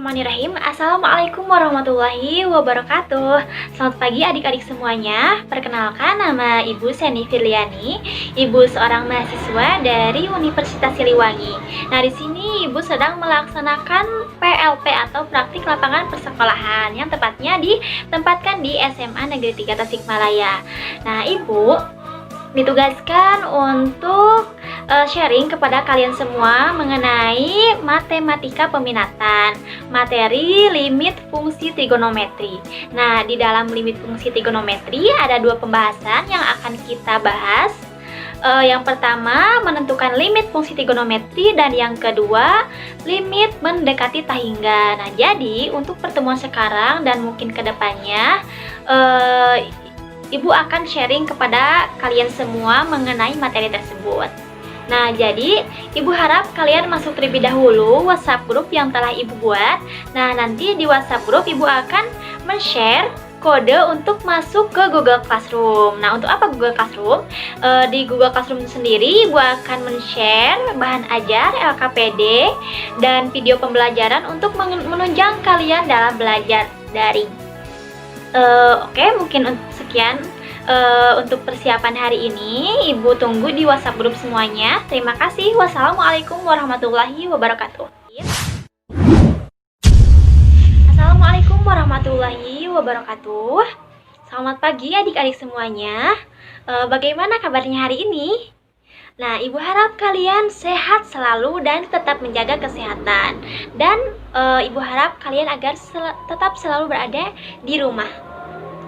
Bismillahirrahmanirrahim. Assalamualaikum warahmatullahi wabarakatuh. Selamat pagi adik-adik semuanya. Perkenalkan, nama Ibu Seni Firliani, Ibu seorang mahasiswa dari Universitas Siliwangi. Nah, di sini Ibu sedang melaksanakan PLP atau praktik lapangan persekolahan yang tepatnya ditempatkan di SMA Negeri 3 Tasikmalaya. Nah, Ibu ditugaskan untuk sharing kepada kalian semua mengenai matematika peminatan, materi limit fungsi trigonometri. Nah, di dalam limit fungsi trigonometri ada dua pembahasan yang akan kita bahas. Yang pertama, menentukan limit fungsi trigonometri, dan yang kedua, limit mendekati tahingga. Nah, jadi untuk pertemuan sekarang dan mungkin kedepannya, Ibu akan sharing kepada kalian semua mengenai materi tersebut. Nah, jadi Ibu harap kalian masuk terlebih dahulu WhatsApp grup yang telah Ibu buat. Nah, nanti di WhatsApp grup Ibu akan men-share kode untuk masuk ke Google Classroom. Nah, untuk apa Google Classroom? Di Google Classroom sendiri Ibu akan men-share bahan ajar, LKPD, dan video pembelajaran untuk menunjang kalian dalam belajar daring. Oke, mungkin sekian untuk persiapan hari ini. Ibu tunggu di WhatsApp grup semuanya. Terima kasih. Wassalamualaikum warahmatullahi wabarakatuh. Assalamualaikum warahmatullahi wabarakatuh. Selamat pagi adik-adik semuanya. Bagaimana kabarnya hari ini? Nah, Ibu harap kalian sehat selalu dan tetap menjaga kesehatan. Dan Ibu harap kalian agar tetap selalu berada di rumah.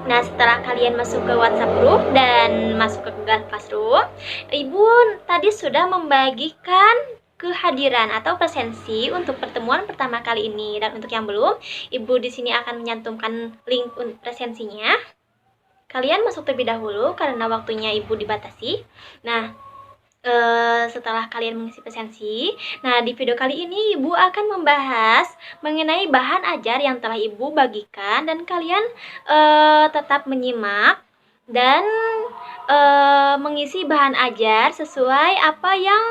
Nah, setelah kalian masuk ke WhatsApp group dan masuk ke Google Classroom, Ibu tadi sudah membagikan kehadiran atau presensi untuk pertemuan pertama kali ini. Dan untuk yang belum, Ibu di sini akan menyantumkan link presensinya. Kalian masuk terlebih dahulu karena waktunya Ibu dibatasi. Nah, setelah kalian mengisi presensi, nah di video kali ini Ibu akan membahas mengenai bahan ajar yang telah Ibu bagikan, dan kalian tetap menyimak dan mengisi bahan ajar sesuai apa yang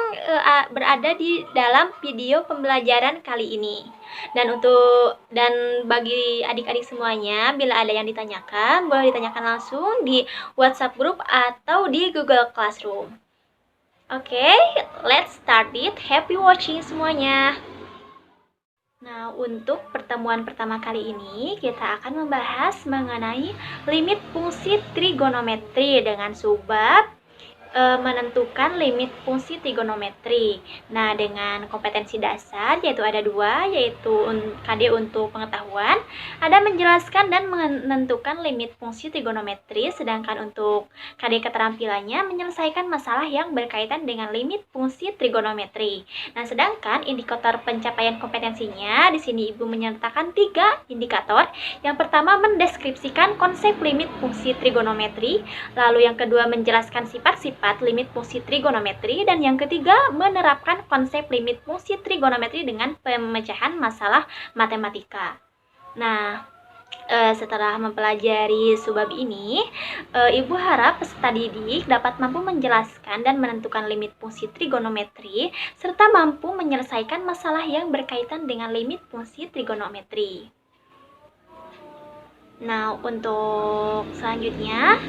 berada di dalam video pembelajaran kali ini. Dan bagi adik-adik semuanya, bila ada yang ditanyakan, boleh ditanyakan langsung di WhatsApp group atau di Google Classroom. Oke, let's start it. Happy watching semuanya. Nah, untuk pertemuan pertama kali ini, kita akan membahas mengenai limit fungsi trigonometri dengan subbab menentukan limit fungsi trigonometri. Nah, dengan kompetensi dasar yaitu ada dua, yaitu KD untuk pengetahuan, ada menjelaskan dan menentukan limit fungsi trigonometri, sedangkan untuk KD keterampilannya menyelesaikan masalah yang berkaitan dengan limit fungsi trigonometri. Nah, sedangkan indikator pencapaian kompetensinya di sini Ibu menyertakan 3 indikator. Yang pertama, mendeskripsikan konsep limit fungsi trigonometri, lalu yang kedua menjelaskan sifat-sifat limit fungsi trigonometri, dan yang ketiga menerapkan konsep limit fungsi trigonometri dengan pemecahan masalah matematika. Nah, setelah mempelajari subbab ini, Ibu harap peserta didik dapat mampu menjelaskan dan menentukan limit fungsi trigonometri serta mampu menyelesaikan masalah yang berkaitan dengan limit fungsi trigonometri. Nah, untuk selanjutnya,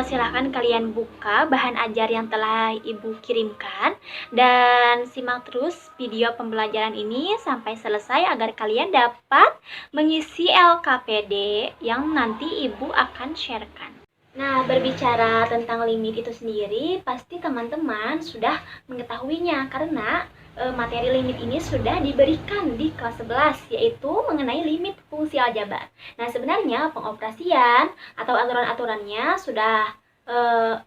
silahkan kalian buka bahan ajar yang telah Ibu kirimkan dan simak terus video pembelajaran ini sampai selesai agar kalian dapat mengisi LKPD yang nanti Ibu akan sharekan. Nah, berbicara tentang limit itu sendiri, pasti teman-teman sudah mengetahuinya karena materi limit ini sudah diberikan di kelas 11, yaitu mengenai limit fungsi aljabar. Nah, sebenarnya pengoperasian atau aturan-aturannya sudah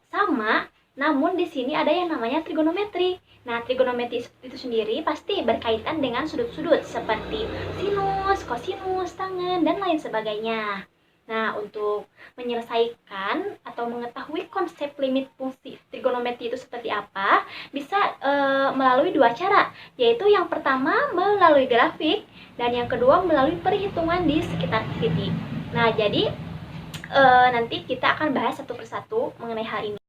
sama, namun di sini ada yang namanya trigonometri. Nah, trigonometri itu sendiri pasti berkaitan dengan sudut-sudut seperti sinus, kosinus, tangen, dan lain sebagainya. Nah, untuk menyelesaikan atau mengetahui konsep limit fungsi trigonometri itu seperti apa, bisa melalui dua cara, yaitu yang pertama melalui grafik, dan yang kedua melalui perhitungan di sekitar titik. Nah, jadi nanti kita akan bahas satu persatu mengenai hal ini.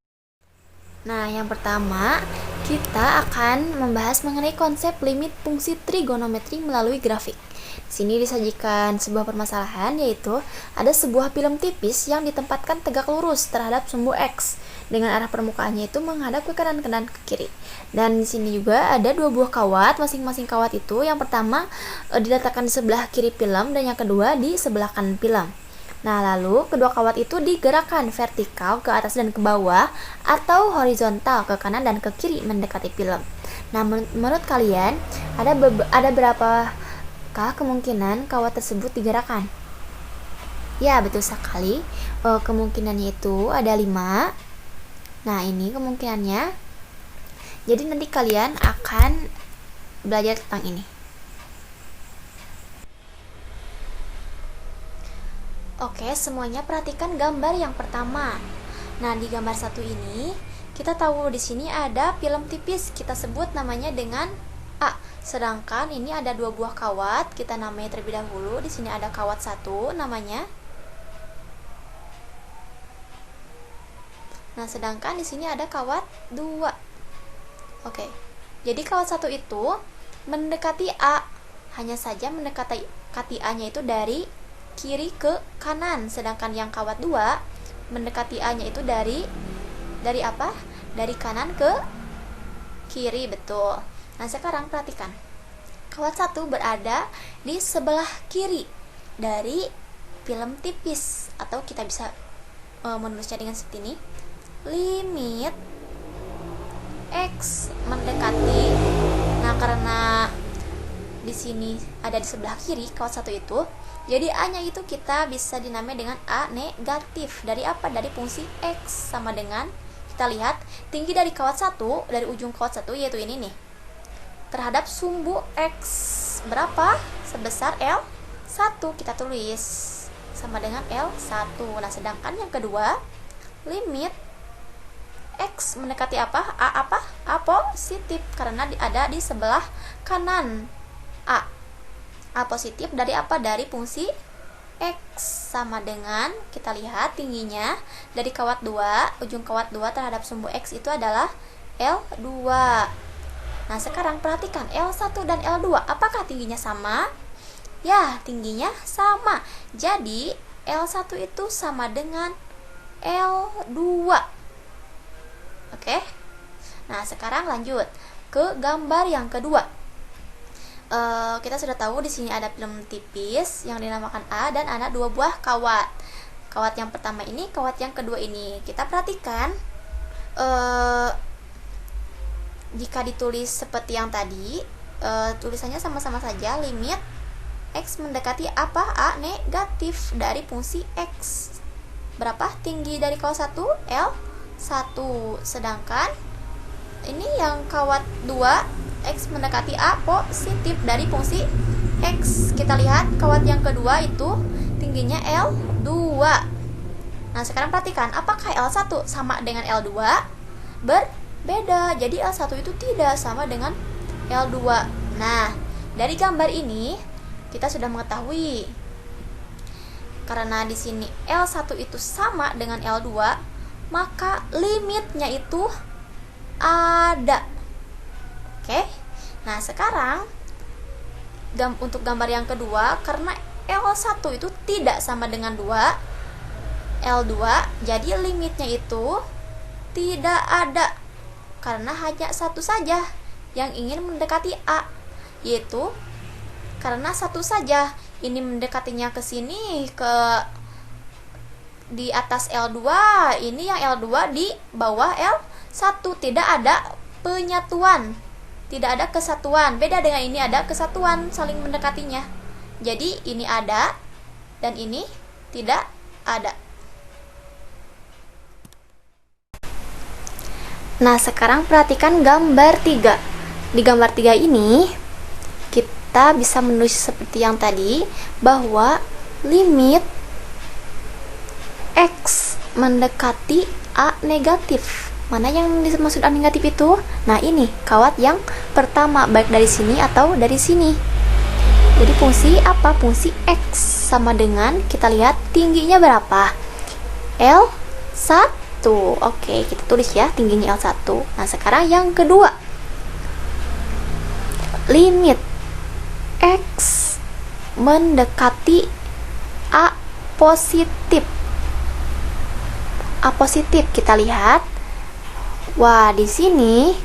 Nah, yang pertama Kita akan membahas mengenai konsep limit fungsi trigonometri melalui grafik. Di sini disajikan sebuah permasalahan, yaitu ada sebuah film tipis yang ditempatkan tegak lurus terhadap sumbu X dengan arah permukaannya itu menghadap ke kanan ke kiri. Dan di sini juga ada dua buah kawat, masing-masing kawat itu yang pertama diletakkan di sebelah kiri film dan yang kedua di sebelah kanan film. Nah, lalu kedua kawat itu digerakkan vertikal ke atas dan ke bawah atau horizontal ke kanan dan ke kiri mendekati film. Nah, menurut kalian ada berapakah kemungkinan kawat tersebut digerakkan? Ya, betul sekali. Kemungkinannya itu ada 5. Nah, ini kemungkinannya. Jadi nanti kalian akan belajar tentang ini. Oke, semuanya perhatikan gambar yang pertama. Nah, di gambar 1 ini kita tahu di sini ada film tipis, kita sebut namanya dengan A. Sedangkan ini ada dua buah kawat, kita namai terlebih dahulu. Di sini ada kawat 1 namanya. Nah, sedangkan di sini ada kawat 2. Oke. Jadi kawat 1 itu mendekati A. Hanya saja mendekati A-nya itu dari kiri ke kanan, sedangkan yang kawat 2 mendekati A-nya itu dari apa? Dari kanan ke kiri, betul. Nah, sekarang perhatikan. Kawat 1 berada di sebelah kiri dari film tipis, atau kita bisa menulisnya dengan seperti ini. Limit X mendekati. Nah, karena di sini ada di sebelah kiri kawat 1 itu, jadi A-nya itu kita bisa dinamai dengan A negatif. Dari apa? Dari fungsi X, sama dengan, kita lihat, tinggi dari kawat 1, dari ujung kawat 1, yaitu ini nih, terhadap sumbu X berapa? Sebesar L1, kita tulis sama dengan L1. Nah, sedangkan yang kedua, limit X mendekati apa? A positif, karena ada di sebelah kanan A positif. Dari apa? Dari fungsi X, sama dengan, kita lihat tingginya dari kawat 2, ujung kawat 2 terhadap sumbu X itu adalah L2. Nah, sekarang perhatikan L1 dan L2, apakah tingginya sama? Ya, tingginya sama. Jadi L1 itu sama dengan L2. Oke. Nah, sekarang lanjut ke gambar yang kedua. Kita sudah tahu di sini ada film tipis yang dinamakan A dan ada dua buah kawat. Kawat yang pertama ini, kawat yang kedua ini. Kita perhatikan, jika ditulis seperti yang tadi, tulisannya sama-sama saja. Limit X mendekati apa? A negatif dari fungsi X. Berapa tinggi dari kawat 1? L1. Sedangkan ini yang kawat 2, X mendekati A positif dari fungsi X. Kita lihat kawat yang kedua itu tingginya L2. Nah, sekarang perhatikan, apakah L1 sama dengan L2? Berbeda. Jadi L1 itu tidak sama dengan L2. Nah, dari gambar ini kita sudah mengetahui, karena di sini L1 itu sama dengan L2, maka limitnya itu ada. Oke. Nah, sekarang untuk gambar yang kedua, karena L1 itu tidak sama dengan L2, jadi limitnya itu tidak ada, karena hanya satu saja yang ingin mendekati A, yaitu karena satu saja ini mendekatinya ke sini, di atas L2, ini yang L2 di bawah L1, tidak ada penyatuan, tidak ada kesatuan. Beda dengan ini ada kesatuan, saling mendekatinya. Jadi ini ada dan ini tidak ada. Nah, sekarang perhatikan gambar 3. Di gambar 3 ini kita bisa menulis seperti yang tadi, bahwa limit X mendekati A negatif. Mana yang dimaksud A negatif itu? Nah, ini kawat yang pertama, baik dari sini atau dari sini. Jadi fungsi apa? Fungsi X sama dengan, kita lihat tingginya berapa? L1. Oke, kita tulis ya tingginya L1. Nah, sekarang yang kedua. Limit X mendekati A positif. A positif kita lihat. Wah, di sini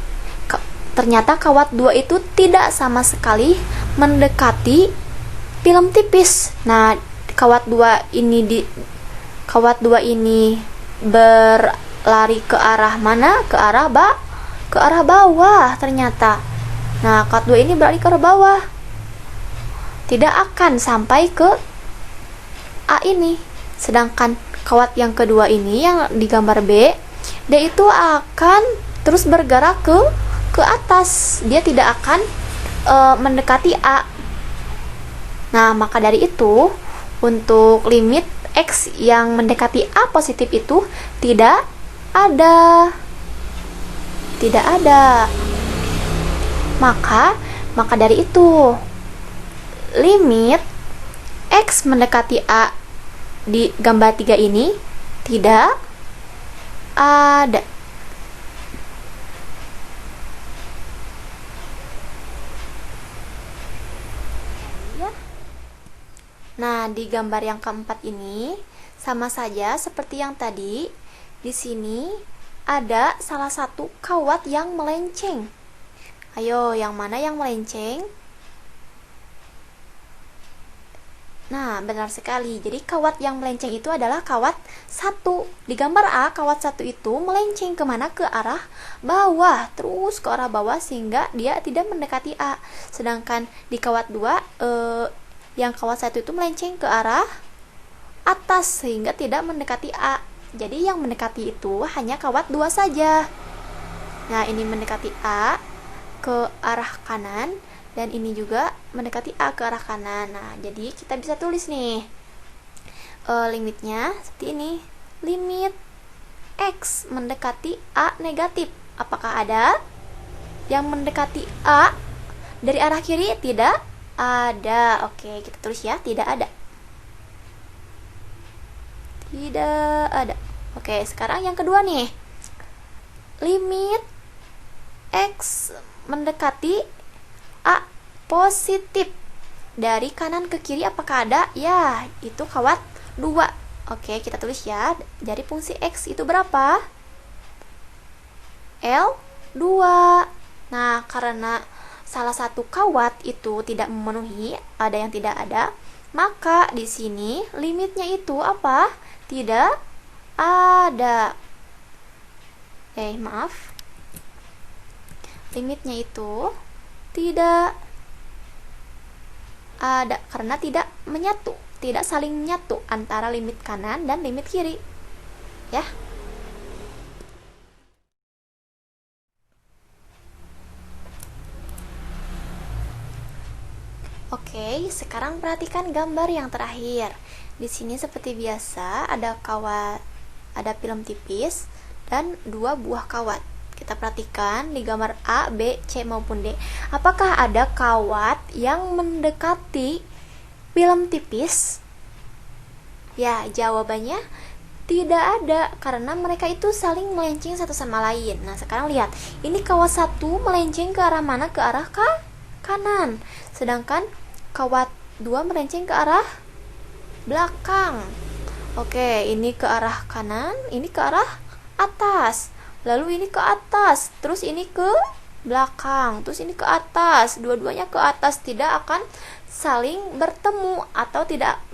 ternyata kawat 2 itu tidak sama sekali mendekati film tipis. Nah, kawat 2 ini berlari ke arah mana? Ke arah bawah ternyata. Nah, kawat 2 ini berlari ke arah bawah. Tidak akan sampai ke A ini. Sedangkan kawat yang kedua ini yang di gambar B, dia itu akan terus bergerak ke atas. Dia tidak akan mendekati A. Nah, maka dari itu untuk limit X yang mendekati A positif itu tidak ada. Maka dari itu limit X mendekati A di gambar 3 ini tidak ada. Nah, di gambar yang keempat ini sama saja seperti yang tadi. Di sini ada salah satu kawat yang melenceng. Ayo, yang mana yang melenceng? Nah, benar sekali. Jadi kawat yang melenceng itu adalah kawat 1. Di gambar A, kawat 1 itu melenceng kemana? Ke arah bawah. Terus ke arah bawah sehingga dia tidak mendekati A. Sedangkan di kawat 2, yang kawat 1 itu melenceng ke arah atas sehingga tidak mendekati A. Jadi yang mendekati itu hanya kawat 2 saja. Nah, ini mendekati A ke arah kanan. Dan ini juga mendekati A ke arah kanan. Nah, jadi kita bisa tulis nih limitnya seperti ini. Limit X mendekati A negatif. Apakah ada yang mendekati A dari arah kiri? Tidak ada. Oke, kita tulis ya, tidak ada. Tidak ada. Oke, sekarang yang kedua nih. Limit X mendekati A positif dari kanan ke kiri, apakah ada? Ya, itu kawat 2. Oke, kita tulis ya. Dari fungsi X itu berapa? L2. Nah, karena salah satu kawat itu tidak memenuhi, ada yang tidak ada, maka di sini limitnya itu apa? Tidak ada. Maaf. Limitnya itu tidak ada karena tidak menyatu, tidak saling menyatu antara limit kanan dan limit kiri. Ya. Oke, sekarang perhatikan gambar yang terakhir. Di sini seperti biasa ada film tipis dan 2 buah kawat. Kita perhatikan di gambar A, B, C maupun D. Apakah ada kawat yang mendekati film tipis? Ya, jawabannya tidak ada karena mereka itu saling melenceng satu sama lain. Nah, sekarang lihat. Ini kawat 1 melenceng ke arah mana? Ke arah kanan. Sedangkan kawat 2 melenceng ke arah belakang. Oke, ini ke arah kanan, ini ke arah atas. Lalu ini ke atas, terus ini ke belakang, terus ini ke atas. Dua-duanya ke atas, tidak akan saling bertemu atau tidak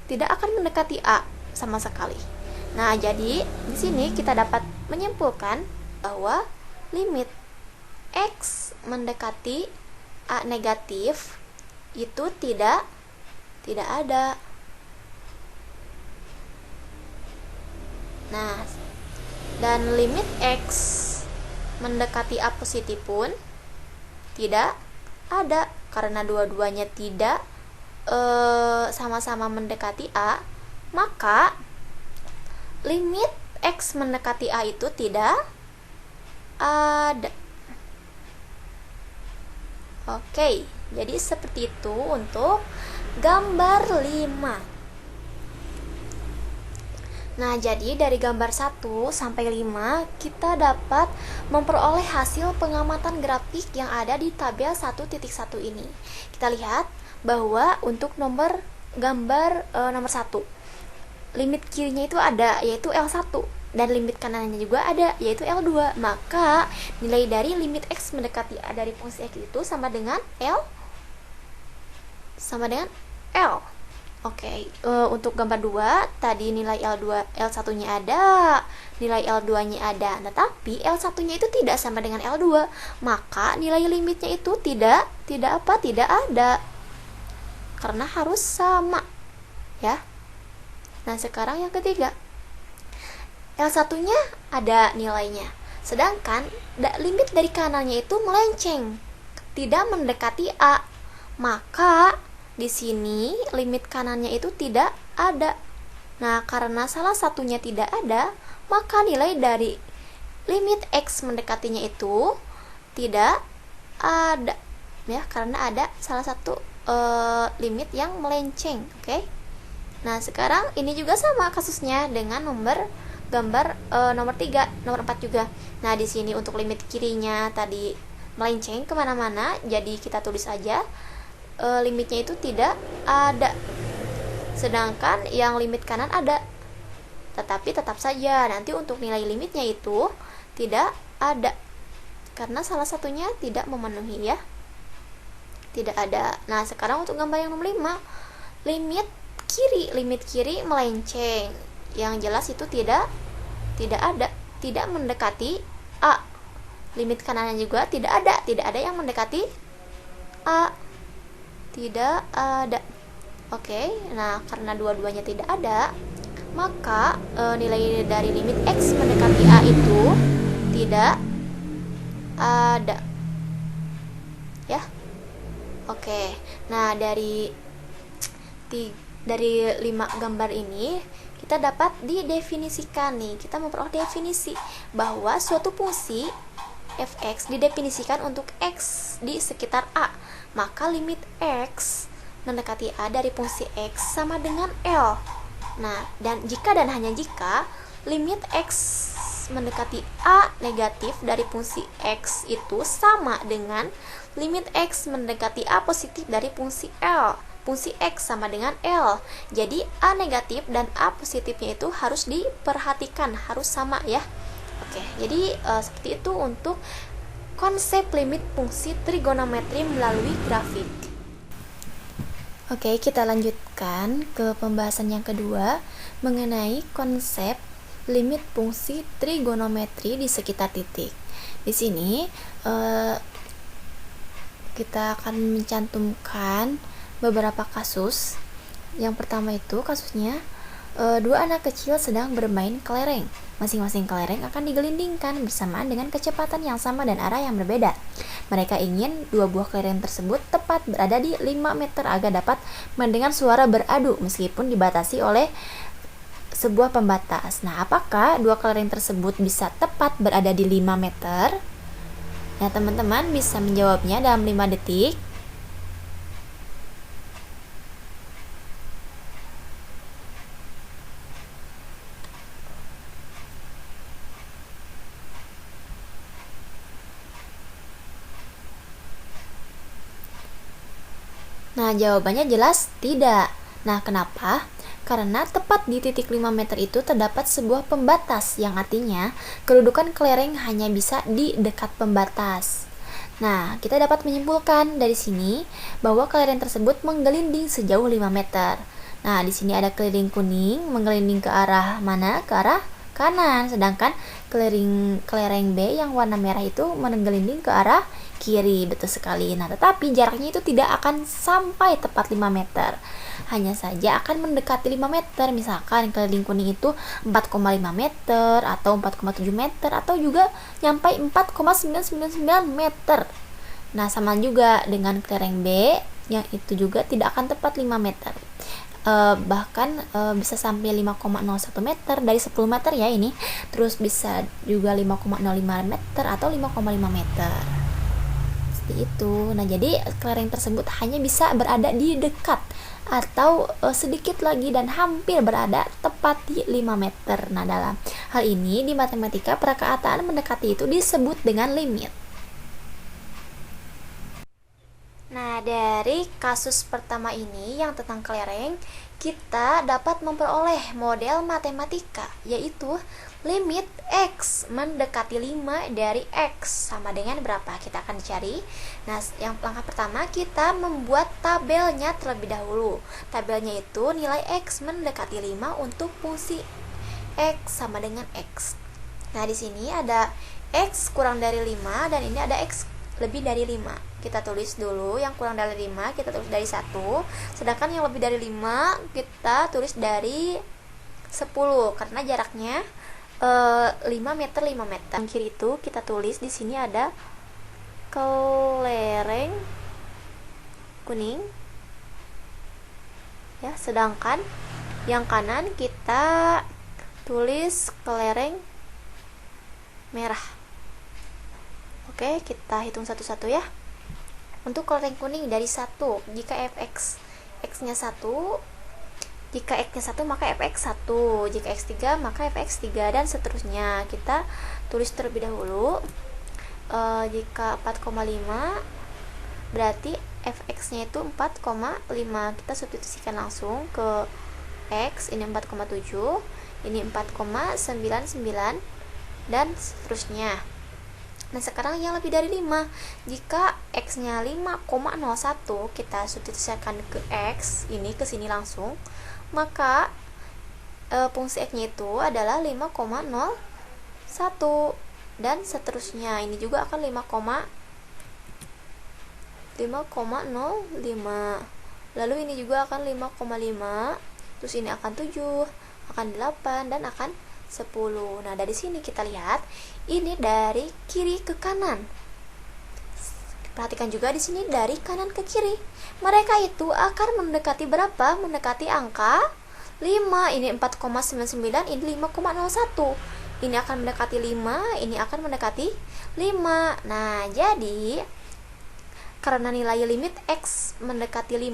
akan mendekati A sama sekali. Nah, jadi di sini kita dapat menyimpulkan bahwa limit X mendekati A negatif itu tidak ada. Nah, dan limit X mendekati A positif pun tidak ada karena dua-duanya tidak sama-sama mendekati A, maka limit X mendekati A itu tidak ada. Oke, jadi seperti itu untuk gambar 5. Nah, jadi dari gambar 1 sampai 5 kita dapat memperoleh hasil pengamatan grafik yang ada di tabel 1.1 ini. Kita lihat bahwa untuk gambar nomor 1, limit kirinya itu ada, yaitu L1, dan limit kanannya juga ada, yaitu L2. Maka nilai dari limit X mendekati A dari fungsi X itu sama dengan L. Oke, untuk gambar 2 tadi nilai L1-nya ada, nilai L2-nya ada. Nah, tapi L1-nya itu tidak sama dengan L2, maka nilai limitnya itu tidak ada. Karena harus sama, ya. Nah, sekarang yang ketiga. L1-nya ada nilainya. Sedangkan limit dari kanannya itu melenceng, tidak mendekati A. Maka di sini limit kanannya itu tidak ada. Nah, karena salah satunya tidak ada, maka nilai dari limit X mendekatinya itu tidak ada, ya, karena ada salah satu limit yang melenceng. Oke. Nah, sekarang ini juga sama kasusnya dengan gambar nomor 3, nomor 4 juga. Nah, di sini untuk limit kirinya tadi melenceng kemana-mana, jadi kita tulis aja limitnya itu tidak ada. Sedangkan yang limit kanan ada. Tetapi tetap saja nanti untuk nilai limitnya itu tidak ada, karena salah satunya tidak memenuhi, ya. Tidak ada. Nah, sekarang untuk gambar yang nomor 5, limit kiri melenceng. Yang jelas itu tidak ada, tidak mendekati A. Limit kanannya juga tidak ada yang mendekati A. Tidak ada. Oke, nah karena dua-duanya tidak ada, maka nilai dari limit X mendekati A itu tidak ada, ya. Oke, nah dari 5 gambar ini kita dapat didefinisikan nih, kita memperoleh definisi bahwa suatu fungsi f(x) didefinisikan untuk x di sekitar A. Maka limit X mendekati A dari fungsi X sama dengan L. Nah, dan hanya jika limit X mendekati A negatif dari fungsi X itu sama dengan limit X mendekati A positif dari fungsi L. Fungsi X sama dengan L. Jadi A negatif dan A positifnya itu harus diperhatikan, harus sama, ya. Oke, jadi seperti itu untuk konsep limit fungsi trigonometri melalui grafik. Oke, kita lanjutkan ke pembahasan yang kedua mengenai konsep limit fungsi trigonometri di sekitar titik. Di sini kita akan mencantumkan beberapa kasus. Yang pertama itu kasusnya dua anak kecil sedang bermain kelereng. Masing-masing kelereng akan digelindingkan bersamaan dengan kecepatan yang sama dan arah yang berbeda. Mereka ingin dua buah kelereng tersebut tepat berada di 5 meter agar dapat mendengar suara beradu meskipun dibatasi oleh sebuah pembatas. Nah, apakah dua kelereng tersebut bisa tepat berada di 5 meter? Nah, teman-teman bisa menjawabnya dalam 5 detik. Nah, jawabannya jelas tidak. Nah, kenapa? Karena tepat di titik 5 meter itu terdapat sebuah pembatas yang artinya kedudukan kelereng hanya bisa di dekat pembatas. Nah, kita dapat menyimpulkan dari sini bahwa kelereng tersebut menggelinding sejauh 5 meter. Nah, di sini ada kelereng kuning menggelinding ke arah mana? Ke arah kanan, sedangkan kelereng B yang warna merah itu menggelinding ke arah kiri. Betul sekali. Nah, tetapi jaraknya itu tidak akan sampai tepat 5 meter. Hanya saja akan mendekati 5 meter. Misalkan kelereng kuning itu 4,5 meter atau 4,7 meter atau juga nyampai 4,999 meter. Nah, sama juga dengan kelereng B yang itu juga tidak akan tepat 5 meter. Bahkan bisa sampai 5,01 meter dari 10 meter, ya ini. Terus bisa juga 5,05 meter atau 5,5 meter. Seperti itu. Nah, jadi kelereng tersebut hanya bisa berada di dekat atau sedikit lagi dan hampir berada tepat di 5 meter. Nah, dalam hal ini di matematika perkataan mendekati itu disebut dengan limit. Nah, dari kasus pertama ini yang tentang kelereng, kita dapat memperoleh model matematika, yaitu limit X mendekati 5 dari X sama dengan berapa? Kita akan cari. Nah, yang langkah pertama kita membuat tabelnya terlebih dahulu. Tabelnya itu nilai X mendekati 5 untuk fungsi X sama dengan X. Nah, di sini ada X kurang dari 5 dan ini ada X lebih dari 5. Kita tulis dulu yang kurang dari 5, kita tulis dari 1. Sedangkan yang lebih dari 5 kita tulis dari 10 karena jaraknya 5 meter 5 meter. Yang kiri itu kita tulis di sini ada kelereng kuning. Ya, sedangkan yang kanan kita tulis kelereng merah. Oke, kita hitung satu-satu ya. Untuk kelereng kuning dari 1, jika fx x-nya 1, jika x-nya 1 maka fx 1, jika x 3 maka fx 3 dan seterusnya. Kita tulis terlebih dahulu. Jika 4,5 berarti fx-nya itu 4,5. Kita substitusikan langsung ke x, ini 4,7, ini 4,99 dan seterusnya. Nah, sekarang yang lebih dari 5, jika x-nya 5,01 kita substitusikan ke x, ini ke sini langsung, maka fungsi x-nya itu adalah 5,01 dan seterusnya. Ini juga akan 5,05. Lalu ini juga akan 5,5. Terus ini akan 7, akan 8 dan akan 10. Nah, dari sini kita lihat ini dari kiri ke kanan. Perhatikan juga di sini dari kanan ke kiri. Mereka itu akan mendekati berapa? Mendekati angka 5. Ini 4,99, ini 5,01. Ini akan mendekati 5, ini akan mendekati 5. Nah, jadi karena nilai limit X mendekati 5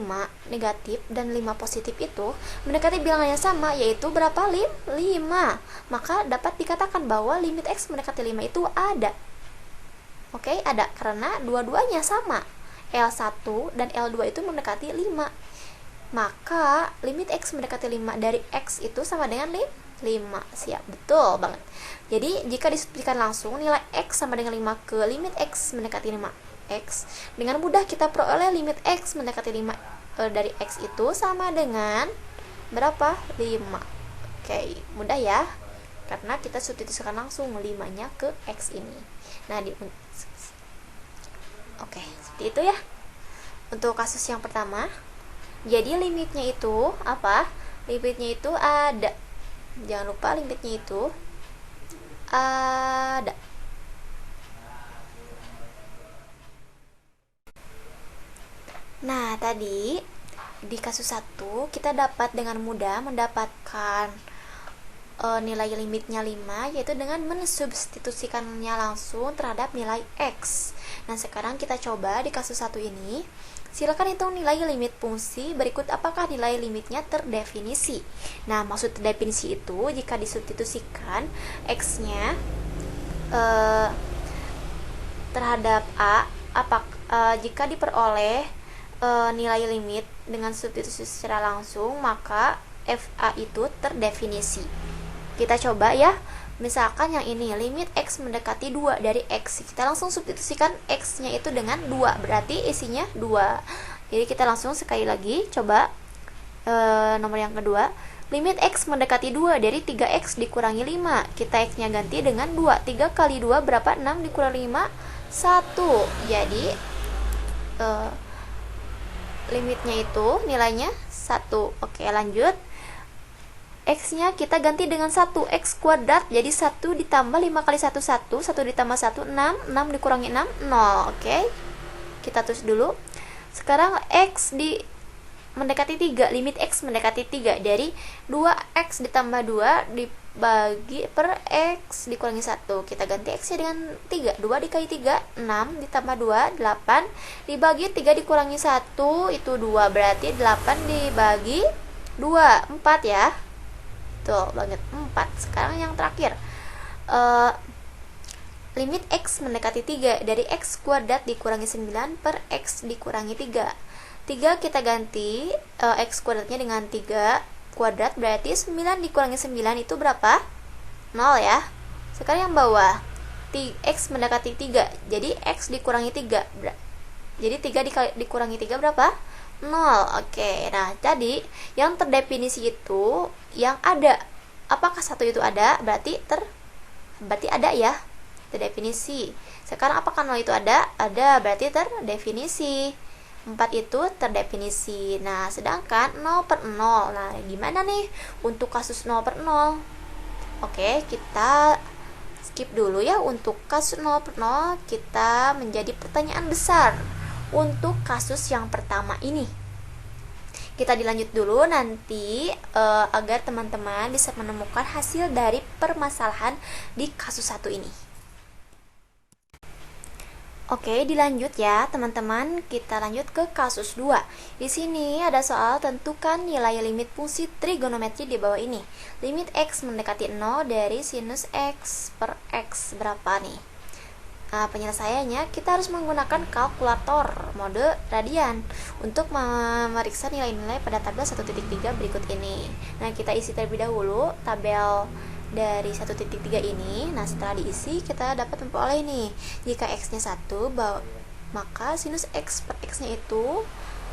negatif dan 5 positif itu mendekati bilangan yang sama, yaitu berapa? 5. Maka dapat dikatakan bahwa limit X mendekati 5 itu ada. Oke, ada karena dua-duanya sama. L1 dan L2 itu mendekati 5. Maka limit X mendekati 5 dari X itu sama dengan 5. Siap, betul banget. Jadi, jika disubstitusikan langsung nilai X sama dengan 5 ke limit X mendekati 5 X, dengan mudah kita peroleh limit X mendekati 5 dari X itu sama dengan berapa? 5. Oke, mudah ya, karena kita substitusikan langsung 5-nya ke X ini. Nah, oke, seperti itu ya untuk kasus yang pertama. Jadi limitnya itu apa? Limitnya itu ada. Jangan lupa limitnya itu ada. Nah, tadi di kasus 1 kita dapat dengan mudah mendapatkan nilai limitnya 5, yaitu dengan mensubstitusikannya langsung terhadap nilai X. Nah, sekarang kita coba di kasus 1 ini. Silakan hitung nilai limit fungsi berikut apakah nilai limitnya terdefinisi. Nah, maksud terdefinisi itu jika disubstitusikan X-nya terhadap A, jika diperoleh nilai limit dengan substitusi secara langsung, maka FA itu terdefinisi. Kita coba ya. Misalkan yang ini limit X mendekati 2 dari X, kita langsung substitusikan X-nya itu dengan 2, berarti isinya 2. Jadi kita langsung sekali lagi coba nomor yang kedua. Limit X mendekati 2 dari 3X dikurangi 5. Kita X-nya ganti dengan 2. 3 kali 2 berapa? 6 dikurangi 5, 1. Jadi limitnya itu nilainya 1. Oke, lanjut. X-nya kita ganti dengan 1, X kuadrat. Jadi 1 ditambah 5 kali 1, 1. 1 ditambah 1, 6. 6 dikurangi 6, 0. Oke, kita tulis dulu. Sekarang X mendekati 3. Limit X mendekati 3 dari 2X ditambah 2 bagi per X dikurangi 1. Kita ganti X nya dengan 3. 2 dikali 3, 6 ditambah 2, 8 dibagi 3 dikurangi 1 itu 2, berarti 8 dibagi 2, 4 ya. Tuh banget, 4. Sekarang yang terakhir, limit X mendekati 3 dari X kuadrat dikurangi 9 per X dikurangi 3. 3 kita ganti X kuadratnya dengan 3 kuadrat, berarti 9 dikurangi 9 itu berapa? 0 ya. Sekarang yang bawah, X mendekati 3, jadi X dikurangi 3, jadi 3 dikurangi 3 berapa? 0. Oke, nah jadi yang terdefinisi itu yang ada. Apakah 1 itu ada? Berarti ada ya, terdefinisi. Sekarang apakah 0 itu ada? Ada, berarti terdefinisi. 4 itu terdefinisi. Nah, sedangkan 0 per 0. Nah, gimana nih untuk kasus 0 per 0? Oke, kita skip dulu ya. Untuk kasus 0 per 0, kita menjadi pertanyaan besar untuk kasus yang pertama ini. Kita dilanjut dulu nanti agar teman-teman bisa menemukan hasil dari permasalahan di kasus 1 ini. Oke, dilanjut ya teman-teman. Kita lanjut ke kasus 2. Di sini ada soal tentukan nilai limit fungsi trigonometri di bawah ini. Limit X mendekati 0 dari sinus X per X berapa nih? Nah, penyelesaiannya kita harus menggunakan kalkulator mode radian untuk memeriksa nilai-nilai pada tabel 1.3 berikut ini. Nah, kita isi terlebih dahulu tabel dari 1.3 ini. Nah, setelah diisi kita dapat memperoleh nih, jika X nya 1, maka sinus X per X nya itu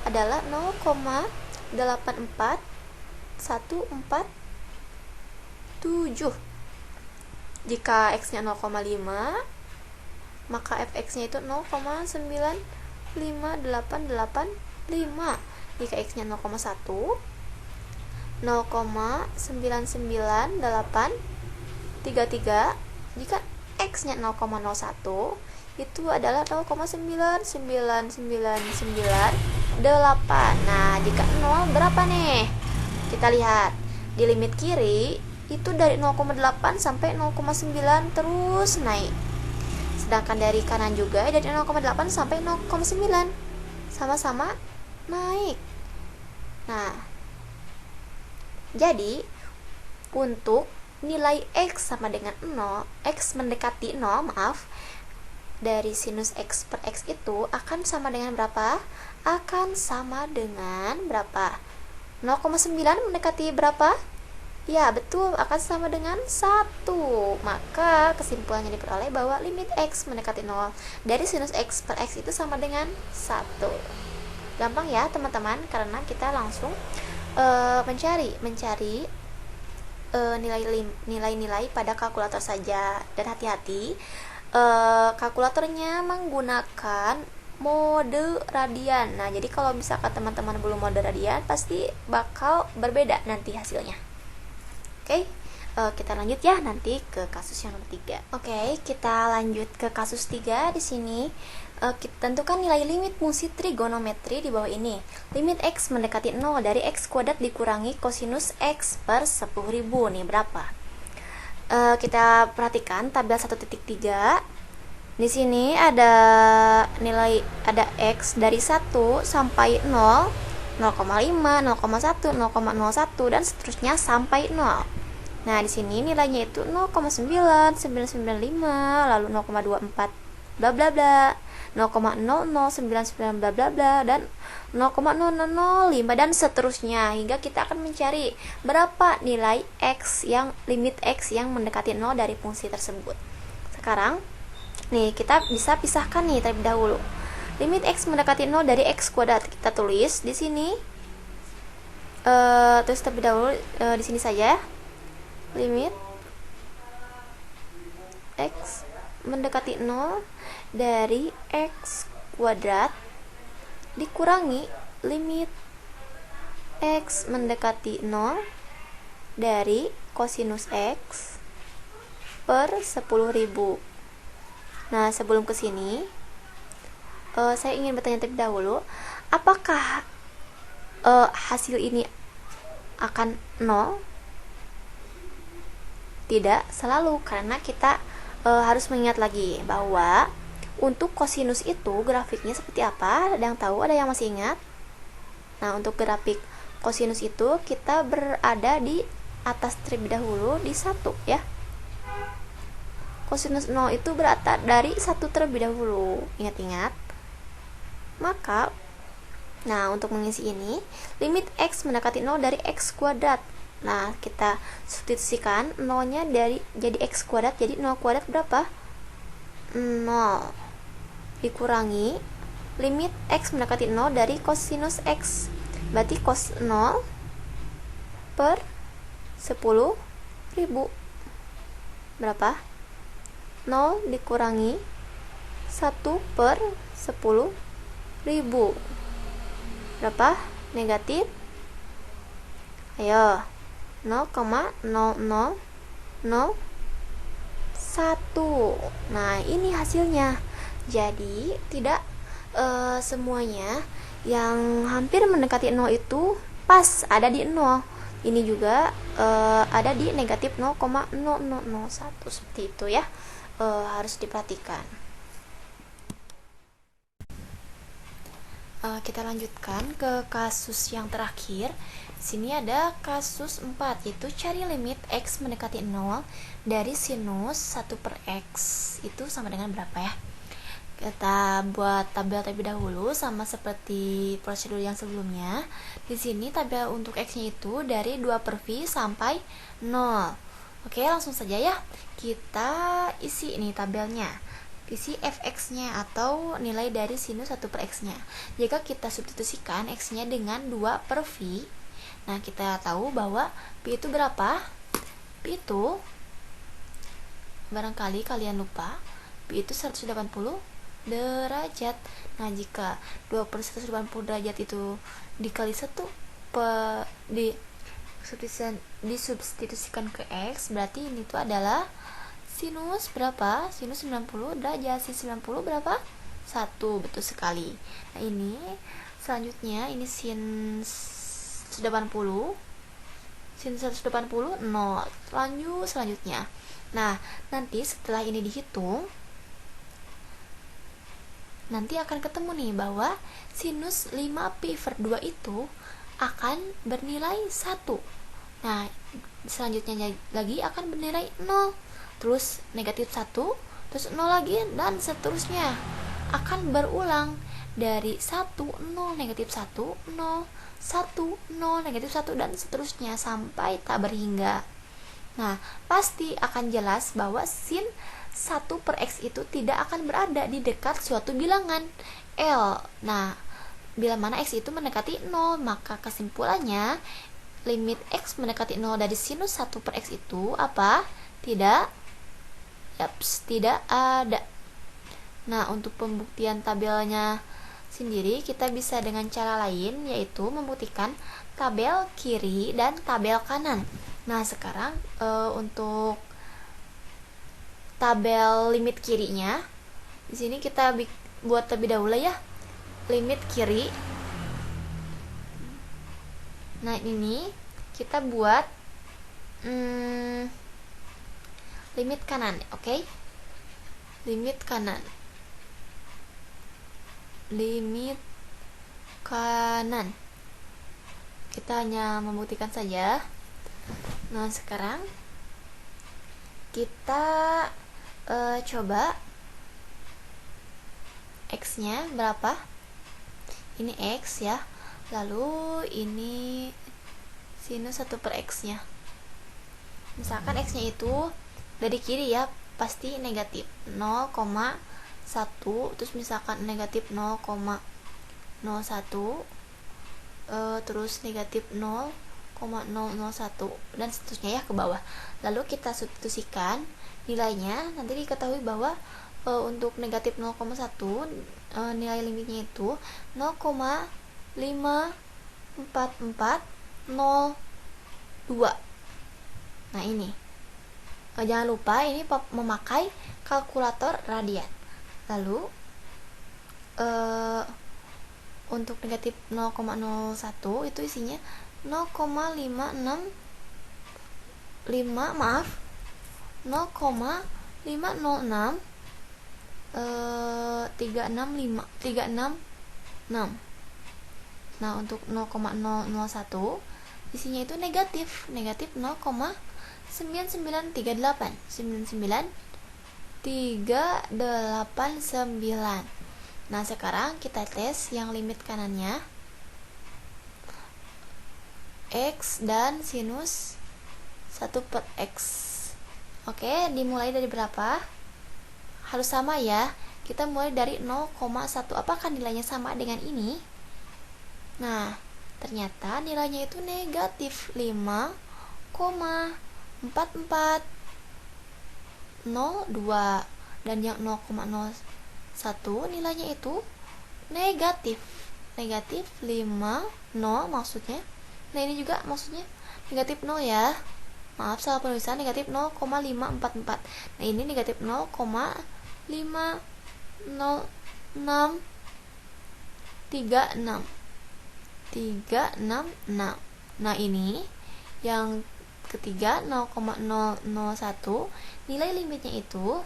adalah 0,84147. Jika X nya 0,5, maka fx nya itu 0,95885. Jika X nya 0,1, 0,99833. Jika X nya 0,01, itu adalah 0,99998. Nah, jika 0 berapa nih? Kita lihat di limit kiri itu dari 0,8 sampai 0,9 terus naik. Sedangkan dari kanan juga dari 0,8 sampai 0,9 sama-sama naik. Nah, jadi untuk nilai X sama dengan 0, X mendekati 0, dari sinus X per X itu akan sama dengan berapa? Akan sama dengan berapa? 0,9 mendekati berapa? Ya, betul, akan sama dengan 1. Maka kesimpulannya diperoleh bahwa limit X mendekati 0 dari sinus X per X itu sama dengan 1. Gampang ya teman-teman, karena kita langsung mencari nilai-nilai pada kalkulator saja. Dan hati-hati, kalkulatornya menggunakan mode radian. Nah, jadi kalau misalkan teman-teman belum mode radian, pasti bakal berbeda nanti hasilnya. Oke, kita lanjut ya nanti ke kasus yang nomor 3. Oke, kita lanjut ke kasus 3. Di sini kita tentukan nilai limit fungsi trigonometri di bawah ini. Limit X mendekati 0 dari X kuadrat dikurangi kosinus X per 10.000. Nih berapa? Kita perhatikan tabel 1.3. Di sini ada nilai, ada X dari 1 sampai 0, 0,5, 0,1, 0,01 dan seterusnya sampai 0. Nah, di sini nilainya itu 0,9995, lalu 0,24 bla bla bla, 0,0099 bla bla bla dan 0,0005 dan seterusnya hingga kita akan mencari berapa nilai X yang limit X yang mendekati 0 dari fungsi tersebut. Sekarang nih kita bisa pisahkan nih terlebih dahulu. Limit X mendekati 0 dari X kuadrat kita tulis di sini. Terus terlebih dahulu di sini saja. Limit X mendekati 0 dari X kuadrat dikurangi limit X mendekati 0 dari kosinus X per 10.000. Nah, sebelum kesini saya ingin bertanya terlebih dahulu, apakah hasil ini akan 0? tidak selalu, karena kita harus mengingat lagi bahwa untuk kosinus itu grafiknya seperti apa. Ada yang tahu? Ada yang masih ingat? Nah, untuk grafik kosinus itu kita berada di atas terlebih dahulu di 1 ya. Kosinus 0 itu berasal dari 1 terlebih dahulu. Ingat-ingat. Maka untuk mengisi ini, limit x mendekati 0 dari x kuadrat. Nah, kita substitusikan 0-nya jadi x kuadrat, jadi 0 kuadrat berapa? 0 dikurangi limit x mendekati 0 dari kosinus x. Berarti cos 0 per 10.000 berapa? 0 dikurangi 1 per 10.000 berapa? Negatif. Ayo, 0,0001. Nah, ini hasilnya. Jadi tidak semuanya yang hampir mendekati 0 itu pas ada di 0. Ini juga ada di negatif 0,0001 seperti itu ya. Harus diperhatikan. Kita lanjutkan ke kasus yang terakhir. Di sini ada kasus 4, yaitu cari limit x mendekati 0 dari sinus 1 per x itu sama dengan berapa ya? Kita buat tabel terlebih dahulu sama seperti prosedur yang sebelumnya. Di sini tabel untuk x-nya itu dari 2 per v sampai 0. Oke, langsung saja ya. Kita isi ini tabelnya. Isi fx-nya atau nilai dari sinus 1 per x-nya. Jika kita substitusikan x-nya dengan 2 per v, nah kita tahu bahwa pi itu berapa? Pi itu, barangkali kalian lupa, pi itu 180 derajat. Nah, jika 2 per 180 derajat itu dikali 1 disubstitusikan ke x, berarti ini tuh adalah sinus berapa? Sinus 90 derajat. Sin 90 berapa? 1, betul sekali. Nah, ini selanjutnya ini sin 180, sin 180 0. Selanjutnya. Nah, nanti setelah ini dihitung, nanti akan ketemu nih bahwa sinus 5pi per 2 itu akan bernilai 1. Nah, selanjutnya lagi akan bernilai 0. Terus negatif 1, terus 0 lagi, dan seterusnya. Akan berulang dari 1, 0, negatif 1, 0, 1, 0, negatif 1, dan seterusnya sampai tak berhingga. Nah, pasti akan jelas bahwa sin 1 per x itu tidak akan berada di dekat suatu bilangan L. Nah, bila mana x itu mendekati 0, maka kesimpulannya limit x mendekati 0 dari sinus 1 per x itu apa? Tidak ada. Nah, untuk pembuktian tabelnya sendiri kita bisa dengan cara lain, yaitu membuktikan tabel kiri dan tabel kanan. Nah, sekarang untuk tabel limit kirinya, di sini kita buat terlebih dahulu ya. Limit kiri. Nah, ini kita buat limit kanan, oke? Limit kanan. Kita hanya membuktikan saja. Nah, sekarang kita coba x-nya berapa? Ini x ya. Lalu ini sinus 1 per x-nya. Misalkan x-nya itu dari kiri ya, pasti negatif 0,1, terus misalkan negatif 0,01, terus negatif 0,001, dan seterusnya ya ke bawah. Lalu kita substitusikan nilainya, nanti diketahui bahwa untuk negatif 0,1 nilai limitnya itu 0,54402. Nah, ini jangan lupa ini memakai kalkulator radian. Lalu untuk negatif 0,01 itu isinya 0,565, 0,506 366. Nah, untuk 0,001 isinya itu negatif 0,9938 99389. Nah, sekarang kita tes yang limit kanannya X dan sinus 1/X. Oke, dimulai dari berapa? Harus sama ya. Kita mulai dari 0,1. Apakah nilainya sama dengan ini? Nah, ternyata nilainya itu negatif 5,4402. Dan yang 0,01 nilainya itu negatif 5, maksudnya. Nah, ini juga maksudnya negatif 0 ya. Maaf, salah penulisan, negatif 0,544. Nah, ini negatif 0,50636. Nah, ini yang ketiga 0,001 nilai limitnya itu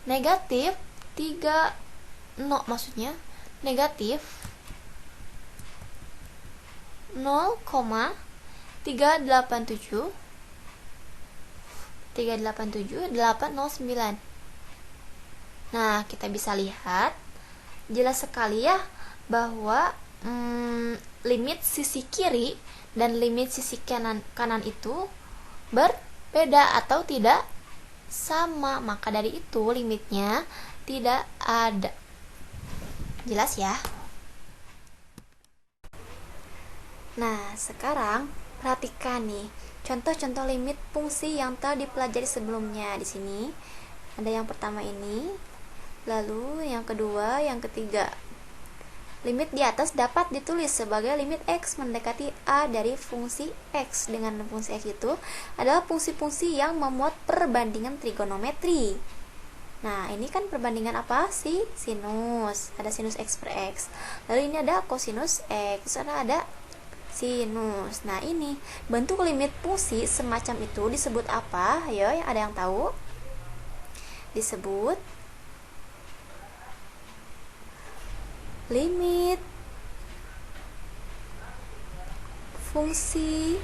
negatif 30, maksudnya negatif 0,387809. Nah, kita bisa lihat jelas sekali ya bahwa limit sisi kiri dan limit sisi kanan itu berbeda atau tidak sama. Maka dari itu limitnya tidak ada. Jelas ya? Nah, sekarang perhatikan nih contoh-contoh limit fungsi yang telah dipelajari sebelumnya. Di sini ada yang pertama ini, lalu yang kedua, yang ketiga. Limit di atas dapat ditulis sebagai limit X mendekati A dari fungsi X. Dengan fungsi X itu adalah fungsi-fungsi yang memuat perbandingan trigonometri. Nah, ini kan perbandingan apa sih? Sinus. Ada sinus X per X. Lalu ini ada kosinus X. Sana ada sinus. Nah, ini bentuk limit fungsi semacam itu disebut apa? Ayo, ada yang tahu? Disebut limit fungsi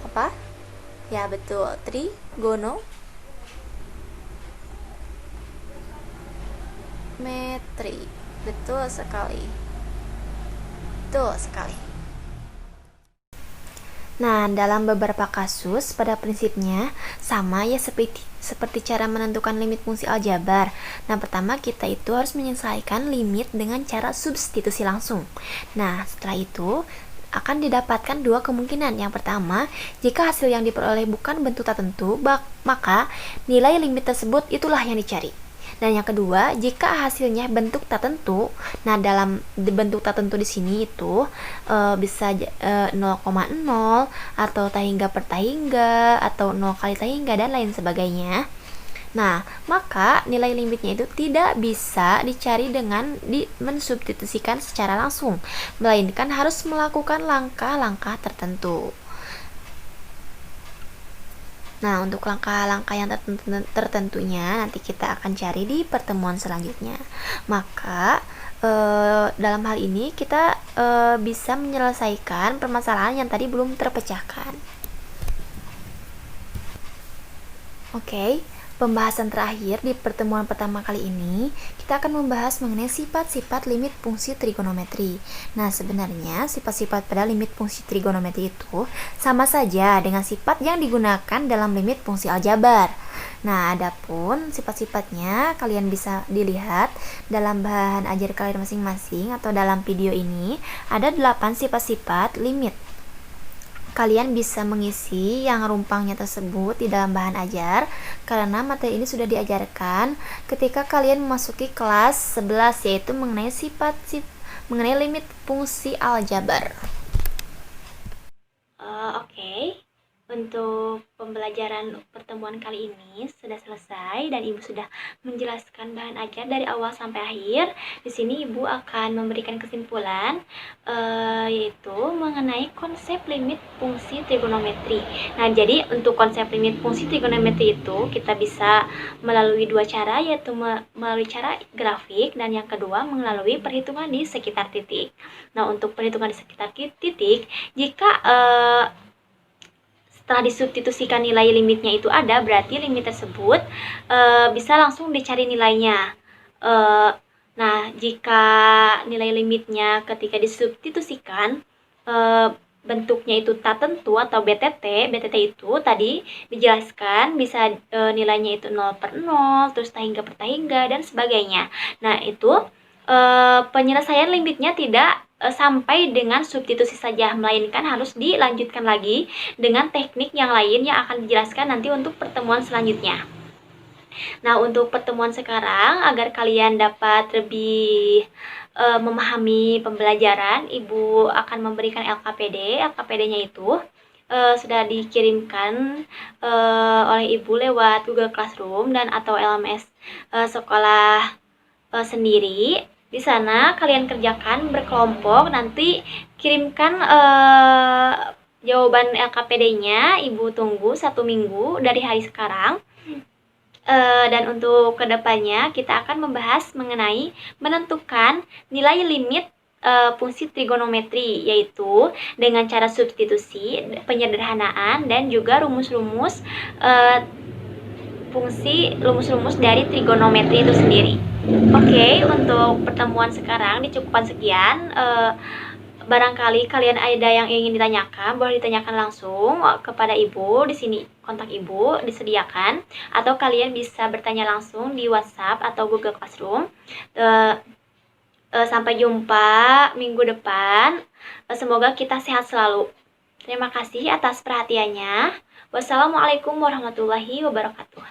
apa? Ya, betul, trigonometri. Betul sekali. Nah, dalam beberapa kasus pada prinsipnya sama ya seperti cara menentukan limit fungsi aljabar. Nah, pertama kita itu harus menyelesaikan limit dengan cara substitusi langsung. Nah, setelah itu akan didapatkan dua kemungkinan. Yang pertama, jika hasil yang diperoleh bukan bentuk tertentu, maka nilai limit tersebut itulah yang dicari. Dan yang kedua, jika hasilnya bentuk tertentu, nah dalam bentuk tertentu di sini itu bisa 0,0 atau tahingga per tahingga atau 0 kali tahingga dan lain sebagainya. Nah, maka nilai limitnya itu tidak bisa dicari dengan mensubstitusikan secara langsung, melainkan harus melakukan langkah-langkah tertentu. Nah, untuk langkah-langkah yang tertentunya nanti kita akan cari di pertemuan selanjutnya. Maka dalam hal ini kita bisa menyelesaikan permasalahan yang tadi belum terpecahkan. Oke. Pembahasan terakhir di pertemuan pertama kali ini, kita akan membahas mengenai sifat-sifat limit fungsi trigonometri. Nah, sebenarnya sifat-sifat pada limit fungsi trigonometri itu sama saja dengan sifat yang digunakan dalam limit fungsi aljabar. Nah, adapun sifat-sifatnya kalian bisa dilihat dalam bahan ajar kalian masing-masing atau dalam video ini. Ada 8 sifat-sifat limit. Kalian bisa mengisi yang rumpangnya tersebut di dalam bahan ajar karena materi ini sudah diajarkan ketika kalian memasuki kelas 11, yaitu mengenai mengenai limit fungsi aljabar. Oke. Untuk pembelajaran pertemuan kali ini sudah selesai dan Ibu sudah menjelaskan bahan ajar dari awal sampai akhir. Di sini Ibu akan memberikan kesimpulan yaitu mengenai konsep limit fungsi trigonometri. Nah, jadi untuk konsep limit fungsi trigonometri itu kita bisa melalui dua cara, yaitu melalui cara grafik dan yang kedua melalui perhitungan di sekitar titik. Nah, untuk perhitungan di sekitar titik, jika setelah disubstitusikan nilai limitnya itu ada, berarti limit tersebut bisa langsung dicari nilainya. Nah, jika nilai limitnya ketika disubstitusikan bentuknya itu tak tentu atau BTT itu tadi dijelaskan bisa nilainya itu 0/0, terus tahingga per tahingga, dan sebagainya. Nah, itu penyelesaian limitnya tidak sampai dengan substitusi saja, melainkan harus dilanjutkan lagi dengan teknik yang lain yang akan dijelaskan nanti untuk pertemuan selanjutnya. Nah, untuk pertemuan sekarang, agar kalian dapat lebih memahami pembelajaran, Ibu akan memberikan LKPD. LKPD-nya itu sudah dikirimkan oleh Ibu lewat Google Classroom dan atau LMS sekolah sendiri. Di sana kalian kerjakan berkelompok, nanti kirimkan jawaban LKPD-nya. Ibu tunggu 1 minggu dari hari sekarang. Dan untuk kedepannya kita akan membahas mengenai menentukan nilai limit fungsi trigonometri, yaitu dengan cara substitusi, penyederhanaan, dan juga rumus-rumus rumus-rumus dari trigonometri itu sendiri. Oke, untuk pertemuan sekarang dicukupkan sekian. Barangkali kalian ada yang ingin ditanyakan, boleh ditanyakan langsung kepada Ibu. Di sini kontak Ibu disediakan, atau kalian bisa bertanya langsung di WhatsApp atau Google Classroom. Sampai jumpa minggu depan. Semoga kita sehat selalu. Terima kasih atas perhatiannya. Wassalamualaikum warahmatullahi wabarakatuh.